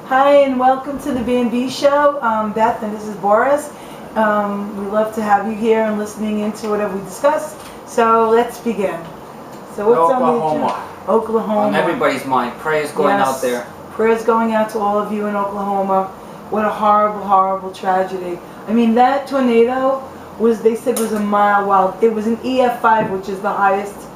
Hi and welcome to the B&B show. Beth and this is Boris. We love to have you here and listening into whatever we discuss. So let's begin. So what's Oklahoma. Oklahoma. On everybody's mind. Prayers going out there. Prayers going out to all of you in Oklahoma. What a horrible, horrible tragedy. I mean, that tornado they said was a mile wide. It was an EF5, which is the highest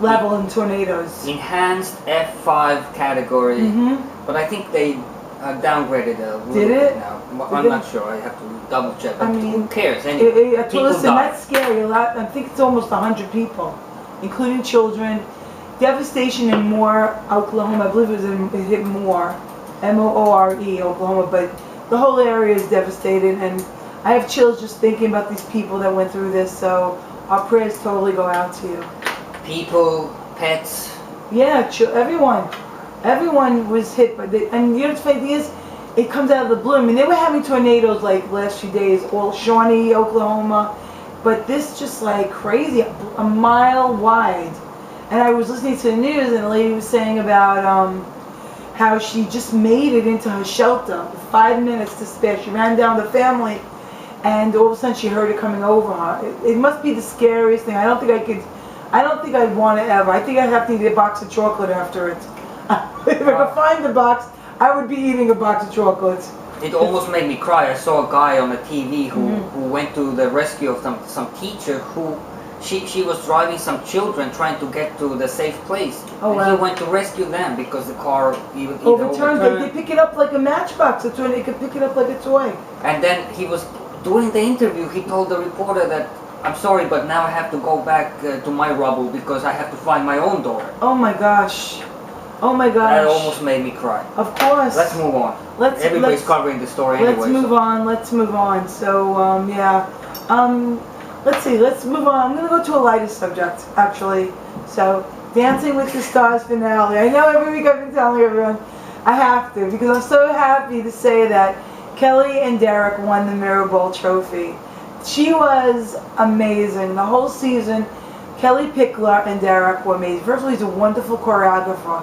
level in tornadoes. Enhanced F5 category. Mm-hmm. But I think they downgraded a little Did bit it? now. I'm not sure. I have to double check. But I mean, who cares? Anyway, listen, that's scary. I think it's almost 100 people, including children. Devastation in Moore, Oklahoma. I believe it hit Moore, M-O-O-R-E, Oklahoma. But the whole area is devastated, and I have chills just thinking about these people that went through this. So our prayers totally go out to you. People, pets. Yeah, everyone was hit by it. And you know what's funny is, it comes out of the blue. I mean, they were having tornadoes like last few days, all Shawnee, Oklahoma, but this just like crazy, a mile wide. And I was listening to the news, and a lady was saying about how she just made it into her shelter with 5 minutes to spare. She ran down the family, and all of a sudden she heard it coming over her. It must be the scariest thing. I don't think I'd want to ever. I think I'd have to eat a box of chocolate after it. If I could find the box, I would be eating a box of chocolates. It almost made me cry. I saw a guy on the TV who went to the rescue of some teacher who she was driving some children trying to get to the safe place. Oh, wow. And he went to rescue them because the car either overturned. They pick it up like a matchbox. That's when they could pick it up like a toy. And then he was doing the interview. He told the reporter that, "I'm sorry, but now I have to go back to my rubble because I have to find my own daughter." Oh my gosh. Oh my gosh. That almost made me cry. Of course. Let's move on. Everybody's covering the story anyway. Let's move on. So, let's see. Let's move on. I'm going to go to a lighter subject, actually. So, Dancing with the Stars finale. I know every week I've been telling everyone I have to, because I'm so happy to say that Kelly and Derek won the Mirror Bowl trophy. She was amazing. The whole season, Kelly Pickler and Derek were amazing. First of all, he's a wonderful choreographer.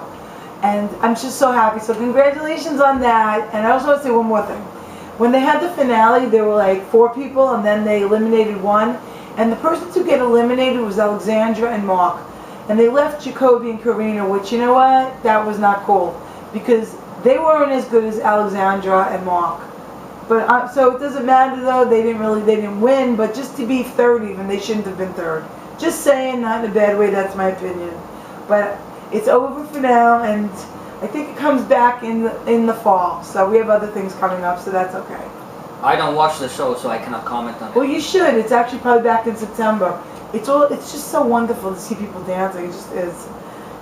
And I'm just so happy. So congratulations on that. And I also want to say one more thing. When they had the finale, there were like 4 people, and then they eliminated one. And the person to get eliminated was Alexandra and Mark. And they left Jacoby and Karina, which, you know what? That was not cool. Because they weren't as good as Alexandra and Mark. But so it doesn't matter though. They didn't win. But just to be third even, they shouldn't have been third. Just saying, not in a bad way. That's my opinion. But it's over for now, and I think it comes back in the fall. So we have other things coming up, so that's okay. I don't watch the show, so I cannot comment on it. Well, you should. It's actually probably back in September. It's just so wonderful to see people dancing. It just is.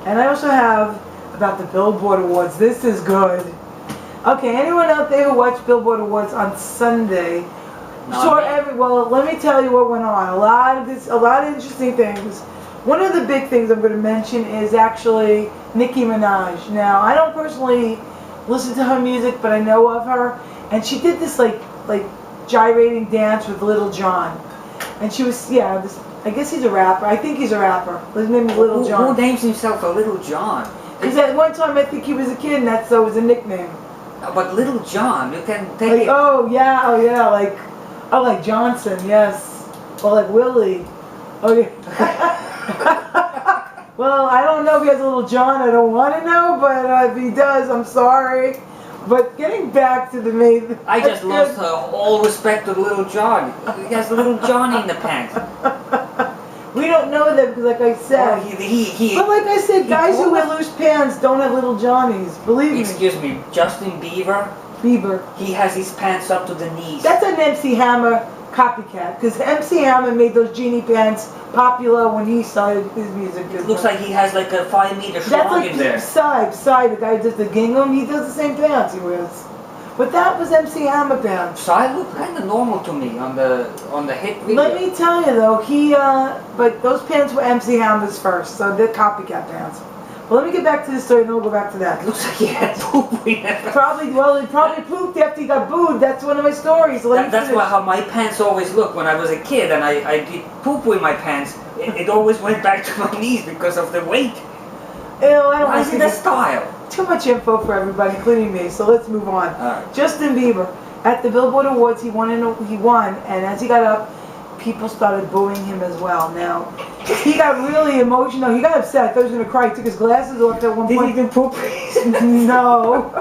And I also have about the Billboard Awards. This is good. Okay, anyone out there who watched Billboard Awards on Sunday? Well, let me tell you what went on. A lot of interesting things. One of the big things I'm going to mention is actually Nicki Minaj. Now, I don't personally listen to her music, but I know of her, and she did this like gyrating dance with Little John, and she was I guess he's a rapper. I think he's a rapper. His name is Little John. Who names himself a Little John? Because at one time I think he was a kid, and that was a nickname. But Little John, you can take it. Like Johnson, yes, or like Willie. Okay. Well, I don't know if he has a Little John. I don't want to know, but if he does, I'm sorry. But getting back to the main... I just lost all respect to Little John. He has Little Johnny in the pants. We don't know that because, like I said... But like I said, guys who wear loose pants don't have Little Johnnies. Believe me. Excuse me, Justin Bieber? He has his pants up to the knees. That's an MC Hammer copycat, because MC Hammer made those genie pants popular when he started his music business. Looks like he has like a 5-meter shrug in there. That's like the guy who does the gingham, he does the same pants he wears. But that was MC Hammer pants. Side look kind of normal to me on the hit video. Let me tell you though, but those pants were MC Hammer's first, so they're copycat pants. Well, let me get back to the story, and then we'll go back to that. Looks like he had poop. He probably pooped after he got booed. That's one of my stories. So that's how my pants always look when I was a kid, and I did poop with my pants. It always went back to my knees because of the weight. Ew, I don't Why is it a style? too much info for everybody, including me. So let's move on. Alright. Justin Bieber at the Billboard Awards, he won, and as he got up, people started booing him as well. Now, he got really emotional. He got upset. I thought he was going to cry. He took his glasses off at one point. Did he do poop? No.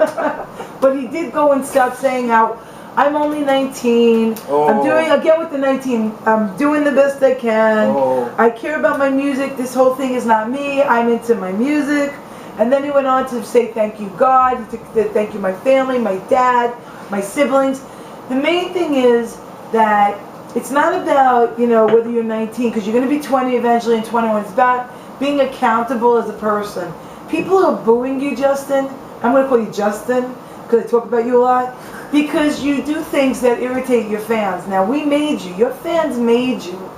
But he did go and start saying how I'm only 19. I get with the 19. I'm doing the best I can. I care about my music. This whole thing is not me. I'm into my music. And then he went on to say thank you God. He took thank you my family, my dad, my siblings. The main thing is that it's not about, whether you're 19, because you're going to be 20 eventually and 21. It's about being accountable as a person. People are booing you, Justin. I'm going to call you Justin because I talk about you a lot. Because you do things that irritate your fans. Now, we made you. Your fans made you.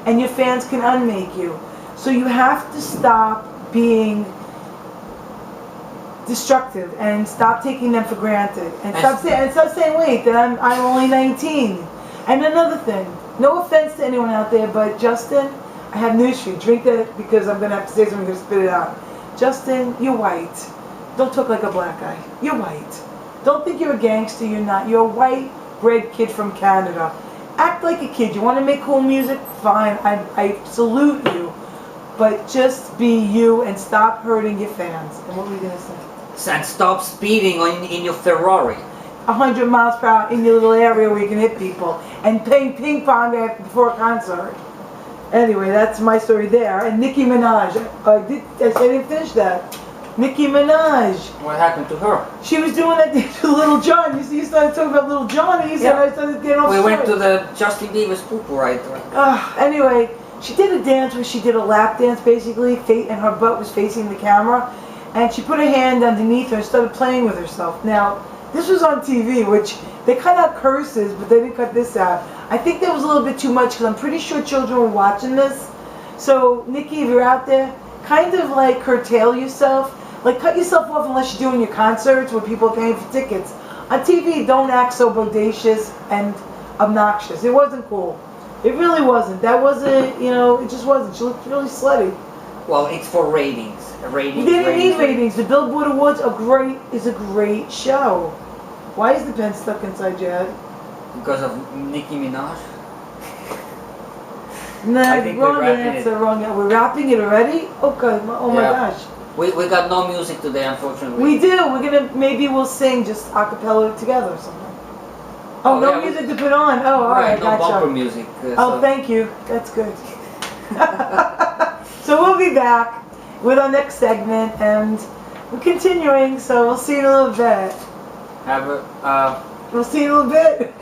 And your fans can unmake you. So you have to stop being destructive and stop taking them for granted. And stop saying, wait, that I'm only 19. And another thing, no offense to anyone out there, but Justin, I have news for you. Drink that because I'm going to have to say something, I'm going to spit it out. Justin, you're white. Don't talk like a black guy. You're white. Don't think you're a gangster, you're not. You're a white, bred kid from Canada. Act like a kid. You want to make cool music? Fine. I salute you. But just be you and stop hurting your fans. And what were you going to say? And stop speeding in your Ferrari. 100 miles per hour in your little area where you can hit people. And playing ping pong before a concert. Anyway, that's my story there. And Nicki Minaj. I didn't finish that. Nicki Minaj. What happened to her? She was doing that to Little John. You started talking about Little John, and you said I started getting off. We went to the Justin Bieber's poop right. Anyway, she did a dance where she did a lap dance basically, and her butt was facing the camera, and she put her hand underneath her and started playing with herself. Now, this was on TV, which they cut out curses, but they didn't cut this out. I think that was a little bit too much because I'm pretty sure children were watching this. So, Nikki, if you're out there, kind of like curtail yourself. Like, cut yourself off unless you're doing your concerts where people are paying for tickets. On TV, don't act so bodacious and obnoxious. It wasn't cool. It really wasn't. That wasn't, it just wasn't. She looked really slutty. Well, it's for ratings. They didn't need ratings. The Billboard Awards is a great show. Why is the pen stuck inside your head? Because of Nicki Minaj? No, wrong answer, wrong answer. We're wrapping it already? Okay, oh my gosh. We got no music today, unfortunately. We do. Maybe we'll sing just a cappella together or something. Oh, no music to put on. Oh, all right, no gotcha. bumper music. Thank you. That's good. So we'll be back with our next segment, and we're continuing. So we'll see you in a little bit. Have a. We'll see you in a little bit.